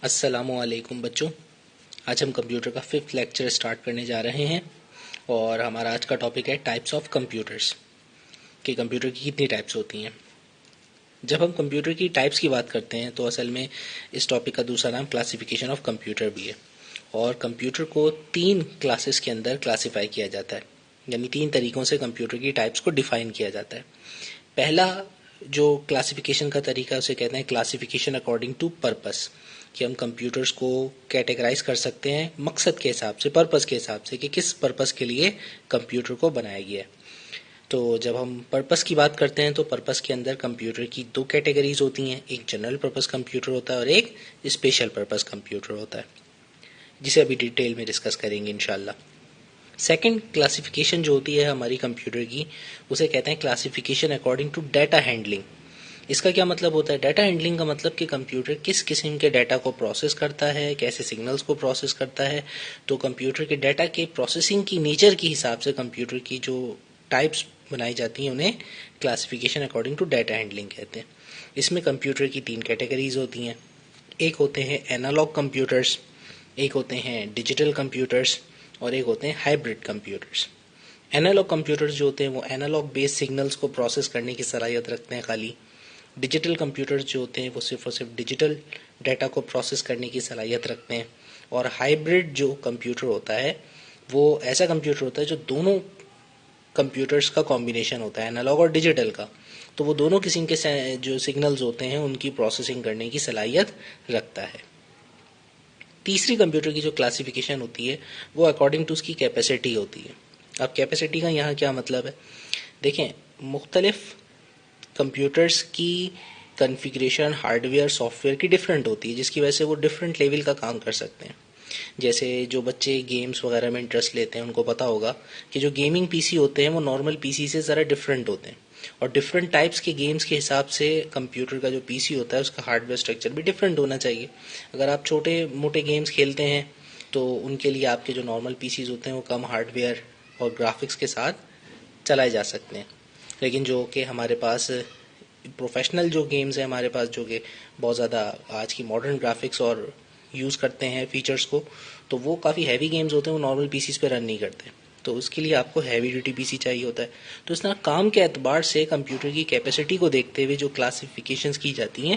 السلام علیکم بچوں. آج ہم کمپیوٹر کا 5th لیکچر اسٹارٹ کرنے جا رہے ہیں اور ہمارا آج کا ٹاپک ہے ٹائپس آف کمپیوٹرس، کہ کمپیوٹر کی کتنی ٹائپس ہوتی ہیں. جب ہم کمپیوٹر کی ٹائپس کی بات کرتے ہیں تو اصل میں اس ٹاپک کا دوسرا نام کلاسیفیکیشن آف کمپیوٹر بھی ہے، اور کمپیوٹر کو 3 کلاسز کے اندر کلاسیفائی کیا جاتا ہے، یعنی 3 طریقوں سے کمپیوٹر کی ٹائپس کو ڈیفائن کیا جاتا ہے. پہلا جو کلاسیفیکیشن کا طریقہ اسے کہتے ہیں کلاسیفیکیشن اکارڈنگ ٹو پرپس، کہ ہم کمپیوٹرز کو کیٹیگرائز کر سکتے ہیں مقصد کے حساب سے، پرپس کے حساب سے، کہ کس پرپس کے لیے کمپیوٹر کو بنایا گیا ہے. تو جب ہم پرپس کی بات کرتے ہیں تو پرپس کے اندر کمپیوٹر کی 2 کیٹیگریز ہوتی ہیں، ایک جنرل پرپس کمپیوٹر ہوتا ہے اور ایک اسپیشل پرپس کمپیوٹر ہوتا ہے، جسے ابھی ڈیٹیل میں ڈسکس کریں گے انشاءاللہ. سیکنڈ کلاسیفیکیشن جو ہوتی ہے ہماری کمپیوٹر کی، اسے کہتے ہیں classification according to data handling. اس کا کیا مطلب ہوتا ہے؟ ڈیٹا ہینڈلنگ کا مطلب کہ کمپیوٹر کس قسم کے ڈیٹا کو پروسیس کرتا ہے، کیسے سگنلز کو پروسیس کرتا ہے. تو کمپیوٹر کے ڈیٹا کے پروسیسنگ کی نیچر کے حساب سے کمپیوٹر کی جو ٹائپس بنائی جاتی ہیں انہیں classification according to data handling کہتے ہیں. اس میں کمپیوٹر کی 3 کیٹیگریز ہوتی ہیں. ایک ہوتے ہیں اینالوگ کمپیوٹرز، ایک ہوتے ہیں ڈیجیٹل کمپیوٹرز، اور ایک ہوتے ہیں ہائبرڈ کمپیوٹرز. اینالوگ کمپیوٹرز جو ہوتے ہیں وہ اینالوگ بیس سگنلز کو پروسیس کرنے کی صلاحیت رکھتے ہیں خالی. ڈیجیٹل کمپیوٹرز جو ہوتے ہیں وہ صرف اور صرف ڈیجیٹل ڈیٹا کو پروسیس کرنے کی صلاحیت رکھتے ہیں. اور ہائبرڈ جو کمپیوٹر ہوتا ہے وہ ایسا کمپیوٹر ہوتا ہے جو دونوں کمپیوٹرز کا کمبینیشن ہوتا ہے، اینالوگ اور ڈیجیٹل کا. تو وہ دونوں قسم کے جو سگنلز ہوتے ہیں ان کی پروسیسنگ کرنے کی صلاحیت رکھتا ہے. تیسری کمپیوٹر کی جو کلاسیفیکیشن ہوتی ہے وہ اکارڈنگ ٹو اس کی کیپیسٹی ہوتی ہے. اب کیپیسٹی کا یہاں کیا مطلب ہے؟ دیکھیں، مختلف کمپیوٹرز کی configuration hard where soft where کی ڈفرینٹ ہوتی ہے، جس کی وجہ سے وہ ڈفرینٹ لیول کا کام کر سکتے ہیں. جیسے جو بچے گیمز وغیرہ میں انٹرسٹ لیتے ہیں ان کو پتا ہوگا کہ جو گیمنگ پی سی ہوتے ہیں وہ نارمل پی سی سے ذرا ڈفرینٹ ہوتے ہیں، اور ڈفرینٹ ٹائپس کے گیمز کے حساب سے کمپیوٹر کا جو پی سی ہوتا ہے اس کا ہارڈ ویئر اسٹرکچر بھی ڈفرینٹ ہونا چاہیے. اگر آپ چھوٹے موٹے گیمز کھیلتے ہیں تو ان کے لیے آپ کے جو نارمل پی سیز ہوتے ہیں وہ کم ہارڈ ویئر اور گرافکس کے ساتھ چلائے جا سکتے ہیں. لیکن جو کہ ہمارے پاس پروفیشنل جو گیمز ہیں ہمارے پاس، جو کہ بہت زیادہ آج کی ماڈرن گرافکس اور یوز کرتے ہیں فیچرز کو، تو وہ کافی ہیوی گیمز ہوتے ہیں، وہ نارمل پی سیز پہ رن نہیں کرتے. تو اس کے لیے آپ کو ہیوی ڈیوٹی پی سی چاہیے ہوتا ہے. تو اس طرح کام کے اعتبار سے کمپیوٹر کی کیپیسٹی کو دیکھتے ہوئے جو کلاسیفیکیشنز کی جاتی ہیں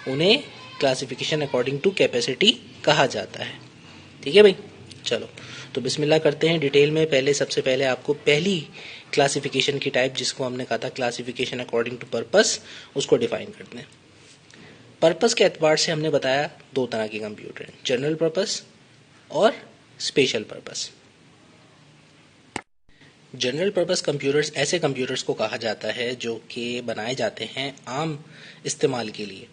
انہیں کلاسیفیکیشن اکارڈنگ ٹو کیپیسٹی کہا جاتا ہے. ٹھیک ہے بھائی، چلو تو بسم اللہ کرتے ہیں ڈیٹیل میں. سب سے پہلے آپ کو پہلی کلاسیفیکیشن کی ٹائپ، جس کو ہم نے کہا تھا کلاسیفیکیشن اکارڈنگ ٹو پرپس، اس کو ڈیفائن کرتے ہیں. پرپس کے اعتبار سے ہم نے بتایا 2 طرح کے کمپیوٹر ہیں، جنرل پرپس اور special purpose. General purpose computers ایسے کمپیوٹرز کو کہا جاتا ہے جو کہ بنائے جاتے ہیں عام استعمال کے لیے.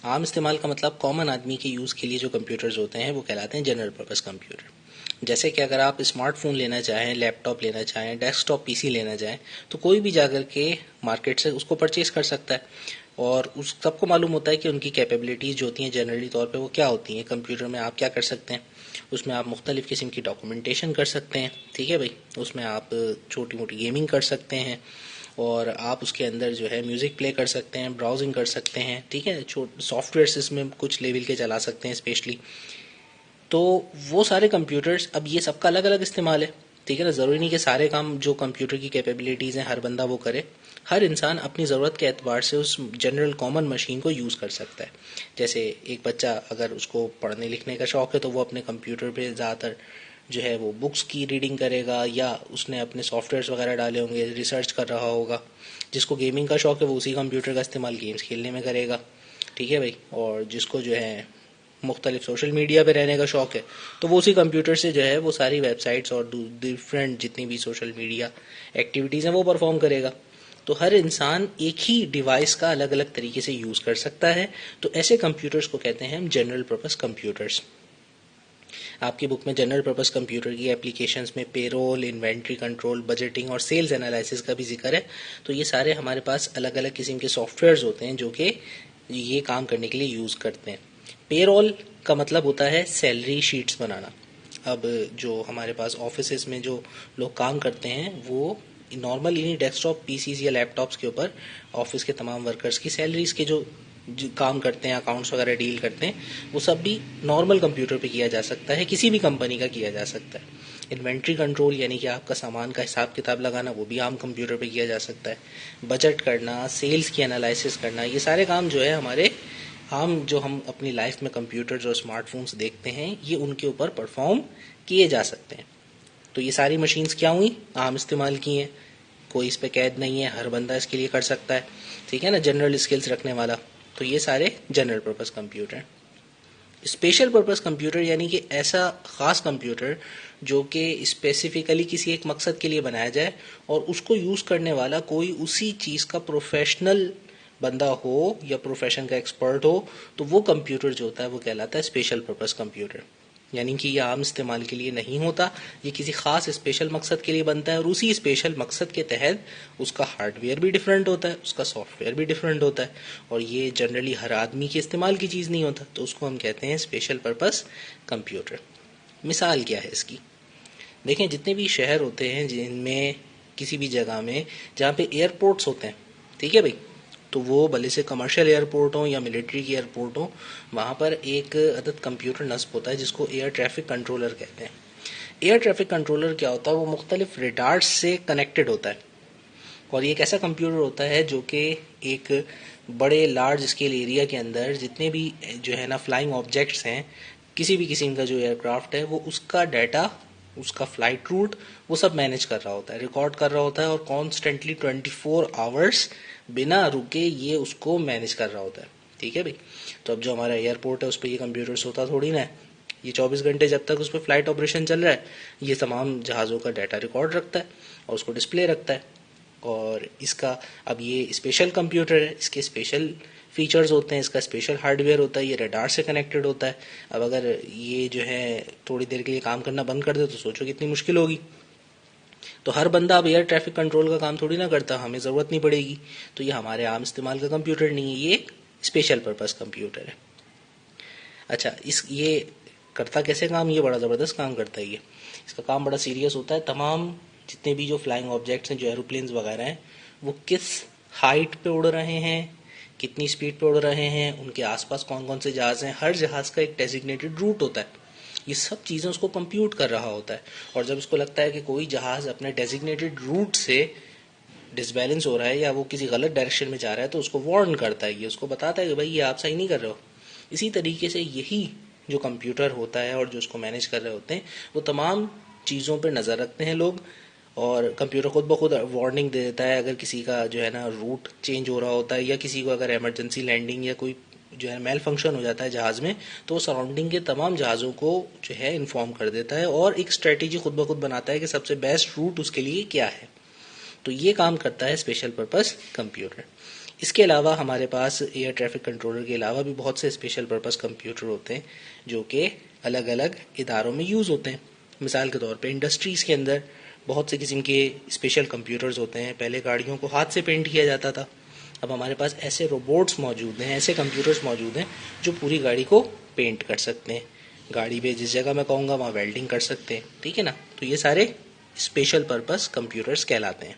عام استعمال کا مطلب کامن آدمی کے یوز کے لیے جو کمپیوٹرز ہوتے ہیں وہ کہلاتے ہیں جنرل پرپس کمپیوٹر. جیسے کہ اگر آپ اسمارٹ فون لینا چاہیں، لیپ ٹاپ لینا چاہیں، ڈیسک ٹاپ پی سی لینا چاہیں، تو کوئی بھی جا کر کے مارکیٹ سے اس کو پرچیز کر سکتا ہے. اور اس سب کو معلوم ہوتا ہے کہ ان کی کیپیبلٹیز جو ہوتی ہیں جنرلی طور پہ وہ کیا ہوتی ہیں. کمپیوٹر میں آپ کیا کر سکتے ہیں؟ اس میں آپ مختلف قسم کی ڈاکومنٹیشن کر سکتے ہیں. ٹھیک ہے بھائی، اس میں آپ چھوٹی موٹی گیمنگ کر سکتے ہیں، اور آپ اس کے اندر جو ہے میوزک پلے کر سکتے ہیں، براؤزنگ کر سکتے ہیں. ٹھیک ہے، سافٹ ویئرس اس میں کچھ لیول کے چلا سکتے ہیں اسپیشلی. تو وہ سارے کمپیوٹرز، اب یہ سب کا الگ الگ استعمال ہے. ٹھیک ہے نا، ضروری نہیں کہ سارے کام جو کمپیوٹر کی کیپیبلٹیز ہیں ہر بندہ وہ کرے. ہر انسان اپنی ضرورت کے اعتبار سے اس جنرل کامن مشین کو یوز کر سکتا ہے. جیسے ایک بچہ اگر اس کو پڑھنے لکھنے کا شوق ہے تو وہ اپنے کمپیوٹر پہ زیادہ تر جو ہے وہ بکس کی ریڈنگ کرے گا، یا اس نے اپنے سافٹ ویئرس وغیرہ ڈالے ہوں گے، ریسرچ کر رہا ہوگا. جس کو گیمنگ کا شوق ہے وہ اسی کمپیوٹر کا استعمال گیمز کھیلنے میں کرے گا. ٹھیک ہے بھائی، اور جس کو جو ہے مختلف سوشل میڈیا پہ رہنے کا شوق ہے تو وہ اسی کمپیوٹر سے جو ہے وہ ساری ویب سائٹس اور ڈفرینٹ جتنی بھی سوشل میڈیا ایکٹیویٹیز ہیں وہ پرفارم کرے گا. تو ہر انسان ایک ہی ڈیوائس کا الگ الگ طریقے سے یوز کر سکتا ہے. تو ایسے کمپیوٹرز کو کہتے ہیں ہم جنرل پرپس کمپیوٹرز. آپ کی بک میں جنرل پرپس کمپیوٹر کی اپلیکیشنز میں پے رول، انوینٹری کنٹرول، بجٹنگ اور سیلز انالائسس کا بھی ذکر ہے. تو یہ سارے ہمارے پاس الگ الگ قسم کے سافٹ ویئرز ہوتے ہیں جو کہ یہ کام کرنے کے لیے یوز کرتے ہیں. پے رول کا مطلب ہوتا ہے سیلری شیٹس بنانا. اب جو ہمارے پاس آفیسز میں جو لوگ کام کرتے ہیں وہ نارمل انہیں ڈیسک ٹاپ پی سیز یا لیپ ٹاپس کے اوپر آفس کے تمام ورکرز کی سیلریز کے جو کام کرتے ہیں، اکاؤنٹس وغیرہ ڈیل کرتے ہیں، وہ سب بھی نارمل کمپیوٹر پہ کیا جا سکتا ہے، کسی بھی کمپنی کا کیا جا سکتا ہے. انوینٹری کنٹرول یعنی کہ آپ کا سامان کا حساب کتاب لگانا، وہ بھی عام کمپیوٹر پہ کیا جا سکتا ہے. بجٹ کرنا، سیلز کی انالائسس کرنا، یہ سارے کام جو ہے ہمارے جو ہم اپنی لائف میں کمپیوٹرز اور اسمارٹ فونز دیکھتے ہیں، یہ ان کے اوپر پرفارم کیے جا سکتے ہیں. تو یہ ساری مشینز کیا ہوئیں؟ عام استعمال کی ہیں، کوئی اس پہ قید نہیں ہے، ہر بندہ اس کے لیے کر سکتا ہے، ٹھیک ہے نا، جنرل اسکلز رکھنے والا. تو یہ سارے جنرل پرپز کمپیوٹر ہیں. اسپیشل پرپز کمپیوٹر یعنی کہ ایسا خاص کمپیوٹر جو کہ اسپیسیفکلی کسی ایک مقصد کے لیے بنایا جائے اور اس کو یوز کرنے والا کوئی اسی چیز کا پروفیشنل بندہ ہو یا پروفیشن کا ایکسپرٹ ہو، تو وہ کمپیوٹر جو ہوتا ہے وہ کہلاتا ہے اسپیشل پرپز کمپیوٹر. یعنی کہ یہ عام استعمال کے لیے نہیں ہوتا، یہ کسی خاص اسپیشل مقصد کے لیے بنتا ہے، اور اسی اسپیشل مقصد کے تحت اس کا ہارڈ ویئر بھی ڈفرینٹ ہوتا ہے، اس کا سافٹ ویئر بھی ڈفرینٹ ہوتا ہے، اور یہ جنرلی ہر آدمی کے استعمال کی چیز نہیں ہوتا، تو اس کو ہم کہتے ہیں اسپیشل پرپز کمپیوٹر. مثال کیا ہے اس کی؟ دیکھیں، جتنے بھی شہر ہوتے ہیں جن میں کسی بھی جگہ میں جہاں پہ ایئرپورٹس ہوتے ہیں، ٹھیک ہے بھائی، تو وہ بھلے سے کمرشل ایئرپورٹ ہوں یا ملٹری کی ایئرپورٹ ہوں، وہاں پر ایک عدد کمپیوٹر نصب ہوتا ہے جس کو ایئر ٹریفک کنٹرولر کہتے ہیں. ایئر ٹریفک کنٹرولر کیا ہوتا ہے؟ وہ مختلف ریڈارز سے کنیکٹڈ ہوتا ہے، اور یہ ایک ایسا کمپیوٹر ہوتا ہے جو کہ ایک بڑے لارج اسکیل ایریا کے اندر جتنے بھی جو ہے نا فلائنگ آبجیکٹس ہیں، کسی بھی قسم کا جو ایئر کرافٹ ہے، وہ اس کا ڈیٹا، اس کا فلائٹ روٹ، وہ سب مینیج کر رہا ہوتا ہے، ریکارڈ کر رہا ہوتا ہے، اور کانسٹنٹلی 24 آورس بنا رکے یہ اس کو مینیج کر رہا ہوتا ہے. ٹھیک ہے بھائی. تو اب جو ہمارا ایئرپورٹ ہے اس پہ یہ کمپیوٹر سوتا تھوڑی نا ہے، یہ 24 گھنٹے جب تک اس پہ فلائٹ آپریشن چل رہا ہے یہ تمام جہازوں کا ڈیٹا ریکارڈ رکھتا ہے اور اس کو ڈسپلے رکھتا ہے. اور اس کا اب یہ اسپیشل کمپیوٹر ہے، اس کے اسپیشل فیچرز ہوتے ہیں، اس کا اسپیشل ہارڈ ویئر ہوتا ہے، یہ ریڈار سے کنیکٹڈ ہوتا ہے. اب اگر یہ جو ہے تھوڑی دیر کے لیے کام کرنا بند کر دے تو سوچو کتنی مشکل ہوگی. تو ہر بندہ اب ایئر ٹریفک کنٹرول کا کام تھوڑی نہ کرتا، ہمیں ضرورت نہیں پڑے گی. تو یہ ہمارے عام استعمال کا کمپیوٹر نہیں ہے، یہ ایک اسپیشل پرپز کمپیوٹر ہے. اچھا، یہ کرتا کیسے کام؟ یہ بڑا زبردست کام کرتا ہے. اس کا کام بڑا سیریس ہوتا ہے. تمام جتنے بھی جو فلائنگ آبجیکٹس ہیں، جو ایروپلینز وغیرہ ہیں، وہ کس ہائٹ پہ اڑ رہے ہیں، کتنی سپیڈ پہ اڑ رہے ہیں، ان کے آس پاس کون کون سے جہاز ہیں، ہر جہاز کا ایک ڈیزگنیٹڈ روٹ ہوتا ہے. یہ سب چیزیں اس کو کمپیوٹ کر رہا ہوتا ہے، اور جب اس کو لگتا ہے کہ کوئی جہاز اپنے ڈیزگنیٹڈ روٹ سے ڈس بیلنس ہو رہا ہے یا وہ کسی غلط ڈائریکشن میں جا رہا ہے، تو اس کو وارن کرتا ہے، یہ اس کو بتاتا ہے کہ بھائی یہ آپ صحیح نہیں کر رہے ہو. اسی طریقے سے یہی جو کمپیوٹر ہوتا ہے اور جو اس کو مینیج کر رہے ہوتے ہیں، وہ تمام چیزوں پہ نظر رکھتے ہیں لوگ. اور کمپیوٹر خود بخود وارننگ دے دیتا ہے اگر کسی کا جو ہے نا روٹ چینج ہو رہا ہوتا ہے، یا کسی کو اگر ایمرجنسی لینڈنگ یا کوئی جو ہے میل فنکشن ہو جاتا ہے جہاز میں، تو وہ سراؤنڈنگ کے تمام جہازوں کو جو ہے انفارم کر دیتا ہے اور ایک اسٹریٹجی خود بخود بناتا ہے کہ سب سے بیسٹ روٹ اس کے لیے کیا ہے. تو یہ کام کرتا ہے اسپیشل پرپز کمپیوٹر. اس کے علاوہ ہمارے پاس ایئر ٹریفک کنٹرولر کے علاوہ بھی بہت سے اسپیشل پرپز کمپیوٹر ہوتے ہیں جو کہ الگ الگ اداروں میں یوز ہوتے ہیں. مثال کے طور پہ انڈسٹریز کے اندر بہت سے قسم کے اسپیشل کمپیوٹرز ہوتے ہیں. پہلے گاڑیوں کو ہاتھ سے پینٹ کیا جاتا تھا، اب ہمارے پاس ایسے روبوٹس موجود ہیں، ایسے کمپیوٹرز موجود ہیں جو پوری گاڑی کو پینٹ کر سکتے ہیں. گاڑی پہ جس جگہ میں کہوں گا وہاں ویلڈنگ کر سکتے ہیں. ٹھیک ہے نا. تو یہ سارے اسپیشل پرپز کمپیوٹرز کہلاتے ہیں.